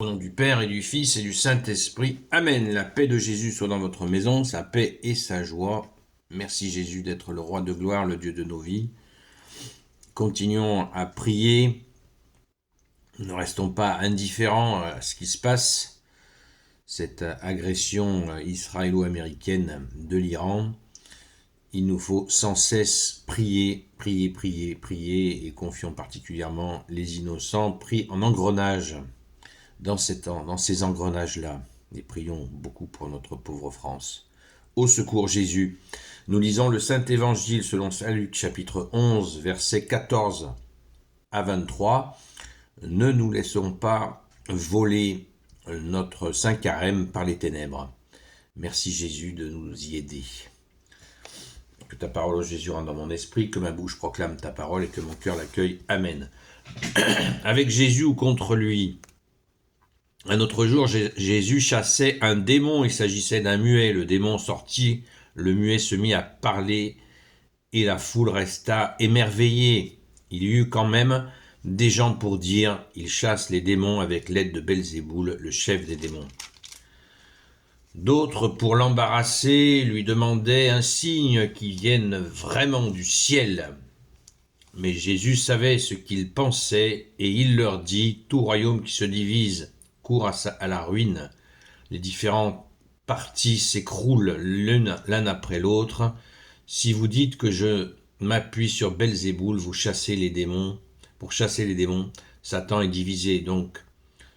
Au nom du Père et du Fils et du Saint-Esprit. Amen. La paix de Jésus soit dans votre maison, sa paix et sa joie. Merci Jésus d'être le roi de gloire, le Dieu de nos vies. Continuons à prier. Ne restons pas indifférents à ce qui se passe. Cette agression israélo-américaine de l'Iran. Il nous faut sans cesse prier, prier, prier, prier et confions particulièrement les innocents pris en engrenage. Dans ces engrenages-là, et prions beaucoup pour notre pauvre France. Au secours Jésus. Nous lisons le Saint-Évangile selon Saint Luc, chapitre 11, versets 14 à 23. Ne nous laissons pas voler notre Saint Carême par les ténèbres. Merci Jésus de nous y aider. Que ta parole, Jésus, rentre dans mon esprit, que ma bouche proclame ta parole et que mon cœur l'accueille. Amen. Avec Jésus ou contre lui. Un autre jour, Jésus chassait un démon, il s'agissait d'un muet. Le démon sortit, le muet se mit à parler et la foule resta émerveillée. Il y eut quand même des gens pour dire « Il chasse les démons avec l'aide de Belzéboul, le chef des démons ». D'autres, pour l'embarrasser, lui demandaient un signe qui vienne vraiment du ciel. Mais Jésus savait ce qu'ils pensaient et il leur dit « Tout royaume qui se divise court à la ruine. Les différentes parties s'écroulent l'un après l'autre. Si vous dites que je m'appuie sur Belzéboul, vous chassez les démons. Pour chasser les démons, Satan est divisé, donc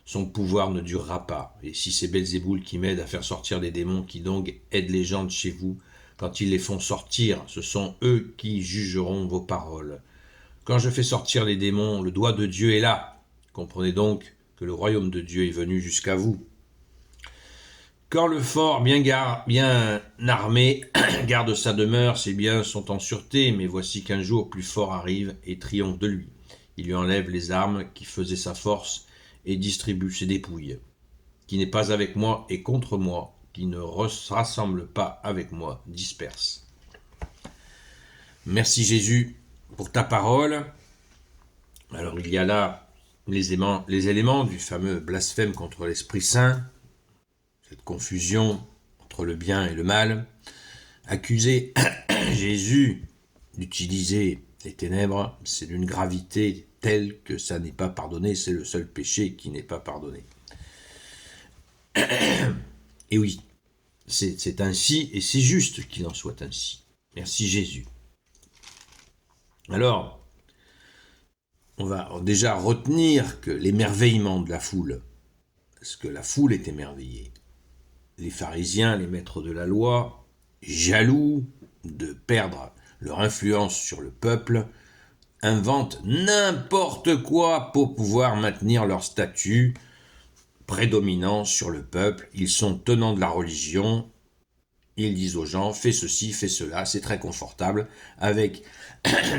son pouvoir ne durera pas. Et si c'est Belzéboul qui m'aide à faire sortir des démons, qui donc aident les gens de chez vous, quand ils les font sortir, ce sont eux qui jugeront vos paroles. Quand je fais sortir les démons, le doigt de Dieu est là. Comprenez donc que le royaume de Dieu est venu jusqu'à vous. Quand le fort, bien armé, garde sa demeure, ses biens sont en sûreté, mais voici qu'un jour plus fort arrive et triomphe de lui. Il lui enlève les armes qui faisaient sa force et distribue ses dépouilles. Qui n'est pas avec moi est contre moi, qui ne rassemble pas avec moi disperse. Merci Jésus pour ta parole. Alors il y a là les éléments du fameux blasphème contre l'Esprit Saint, cette confusion entre le bien et le mal, accuser Jésus d'utiliser les ténèbres, c'est d'une gravité telle que ça n'est pas pardonné, c'est le seul péché qui n'est pas pardonné. Et oui, c'est ainsi et c'est juste qu'il en soit ainsi. Merci Jésus. Alors, on va déjà retenir que l'émerveillement de la foule, parce que la foule est émerveillée. Les pharisiens, les maîtres de la loi, jaloux de perdre leur influence sur le peuple, inventent n'importe quoi pour pouvoir maintenir leur statut prédominant sur le peuple. Ils sont tenants de la religion. Ils disent aux gens, fais ceci, fais cela, c'est très confortable, avec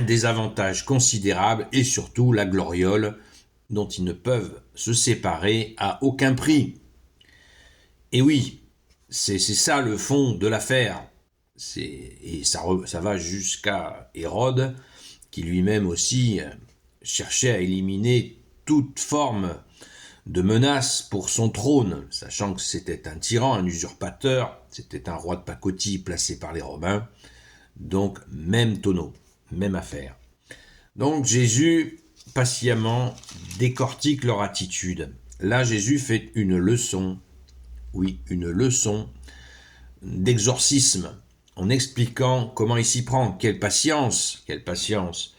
des avantages considérables et surtout la gloriole dont ils ne peuvent se séparer à aucun prix. Et oui, c'est ça le fond de l'affaire. Et ça va jusqu'à Hérode, qui lui-même aussi cherchait à éliminer toute forme de menace pour son trône, sachant que c'était un tyran, un usurpateur, c'était un roi de pacotille placé par les Romains, donc même tonneau, même affaire. Donc Jésus patiemment décortique leur attitude. Là, Jésus fait une leçon, oui, une leçon d'exorcisme, en expliquant comment il s'y prend. Quelle patience, quelle patience.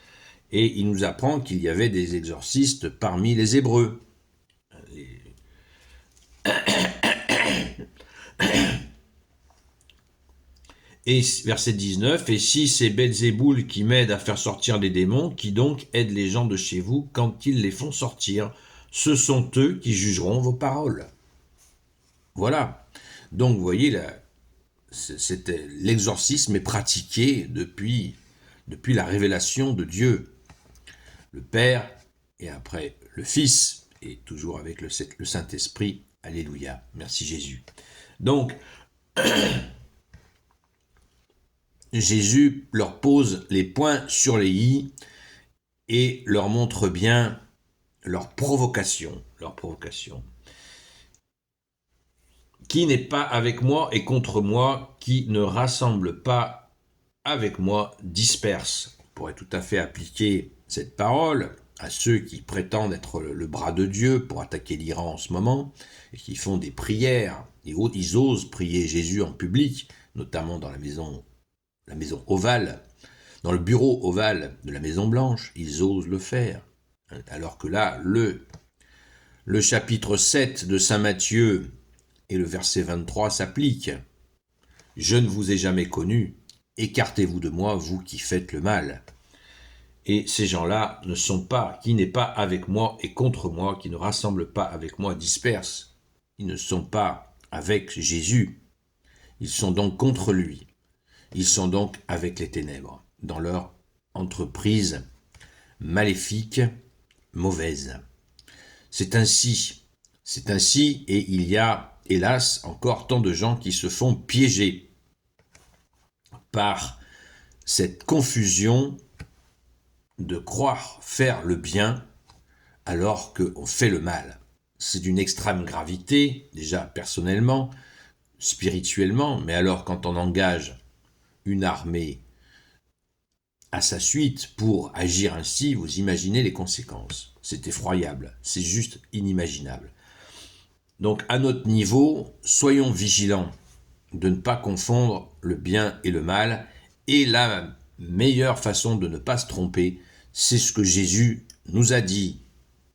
Et il nous apprend qu'il y avait des exorcistes parmi les Hébreux. Et verset 19, « Et si c'est Belzéboul qui m'aide à faire sortir des démons, qui donc aide les gens de chez vous quand ils les font sortir, ce sont eux qui jugeront vos paroles. » Voilà. Donc, vous voyez, l'exorcisme est pratiqué depuis la révélation de Dieu, le Père et après le Fils, et toujours avec le Saint-Esprit. Alléluia. Merci Jésus. Donc, Jésus leur pose les points sur les i et leur montre bien leur provocation. qui n'est pas avec moi et contre moi, qui ne rassemble pas avec moi, disperse. On pourrait tout à fait appliquer cette parole à ceux qui prétendent être le bras de Dieu pour attaquer l'Iran en ce moment, et qui font des prières, et ils osent prier Jésus en public, notamment dans la maison ovale, dans le bureau ovale de la Maison Blanche, ils osent le faire. Alors que là, le chapitre 7 de Saint Matthieu et le verset 23 s'appliquent. « Je ne vous ai jamais connu, écartez-vous de moi, vous qui faites le mal. » Et ces gens-là ne sont pas, qui n'est pas avec moi et contre moi, qui ne rassemble pas avec moi, disperse. Ils ne sont pas avec Jésus. Ils sont donc contre lui. Ils sont donc avec les ténèbres, dans leur entreprise maléfique, mauvaise. C'est ainsi, et il y a, hélas, encore tant de gens qui se font piéger par cette confusion de croire faire le bien alors qu'on fait le mal. C'est d'une extrême gravité, déjà personnellement, spirituellement, mais alors quand on engage une armée à sa suite pour agir ainsi, vous imaginez les conséquences. C'est effroyable, c'est juste inimaginable. Donc à notre niveau, soyons vigilants de ne pas confondre le bien et le mal, et la meilleure façon de ne pas se tromper, c'est ce que Jésus nous a dit.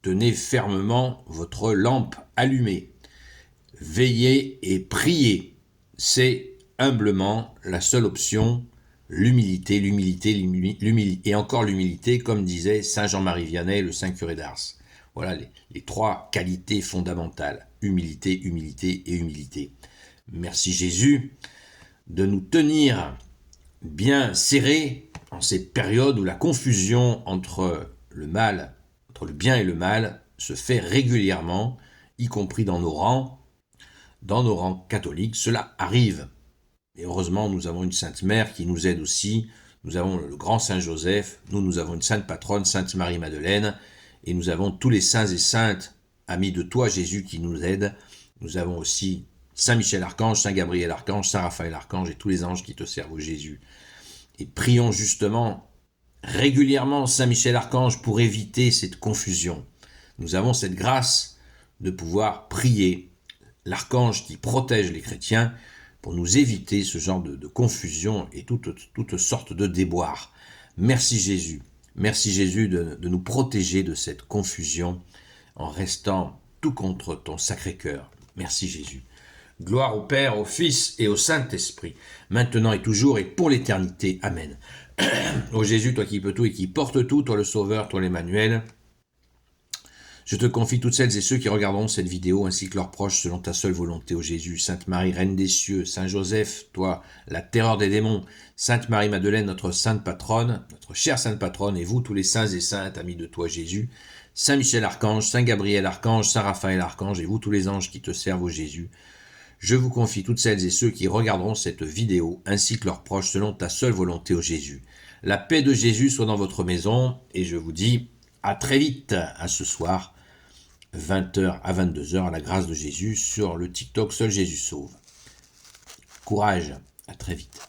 Tenez fermement votre lampe allumée. Veillez et priez. C'est humblement la seule option, l'humilité, et encore l'humilité, comme disait Saint Jean-Marie Vianney, le Saint curé d'Ars. Voilà les trois qualités fondamentales, humilité, humilité et humilité. Merci Jésus de nous tenir bien serrés en ces périodes où la confusion entre le bien et le mal se fait régulièrement, y compris dans nos rangs catholiques. Cela arrive. Et heureusement, nous avons une Sainte Mère qui nous aide aussi. Nous avons le grand Saint Joseph, nous avons une Sainte Patronne, Sainte Marie-Madeleine, et nous avons tous les saints et saintes, amis de toi Jésus, qui nous aident. Nous avons aussi Saint Michel Archange, Saint Gabriel Archange, Saint Raphaël Archange et tous les anges qui te servent au Jésus. Et prions justement régulièrement Saint Michel Archange pour éviter cette confusion. Nous avons cette grâce de pouvoir prier l'archange qui protège les chrétiens pour nous éviter ce genre de confusion et toutes sortes de déboires. Merci Jésus. Merci Jésus de nous protéger de cette confusion en restant tout contre ton Sacré-Cœur. Merci Jésus. Gloire au Père, au Fils et au Saint-Esprit, maintenant et toujours et pour l'éternité. Amen. Ô Jésus, toi qui peux tout et qui portes tout, toi le Sauveur, toi l'Emmanuel, je te confie toutes celles et ceux qui regarderont cette vidéo ainsi que leurs proches selon ta seule volonté, ô Jésus. Sainte Marie, Reine des cieux, Saint Joseph, toi, la terreur des démons, Sainte Marie-Madeleine, notre sainte patronne, notre chère sainte patronne, et vous tous les saints et saintes, amis de toi Jésus, Saint Michel Archange, Saint Gabriel Archange, Saint Raphaël Archange, et vous tous les anges qui te servent, ô Jésus. Je vous confie toutes celles et ceux qui regarderont cette vidéo, ainsi que leurs proches, selon ta seule volonté, ô Jésus. La paix de Jésus soit dans votre maison, et je vous dis à très vite, à ce soir, 20h à 22h, à la grâce de Jésus, sur le TikTok Seul Jésus Sauve. Courage, à très vite.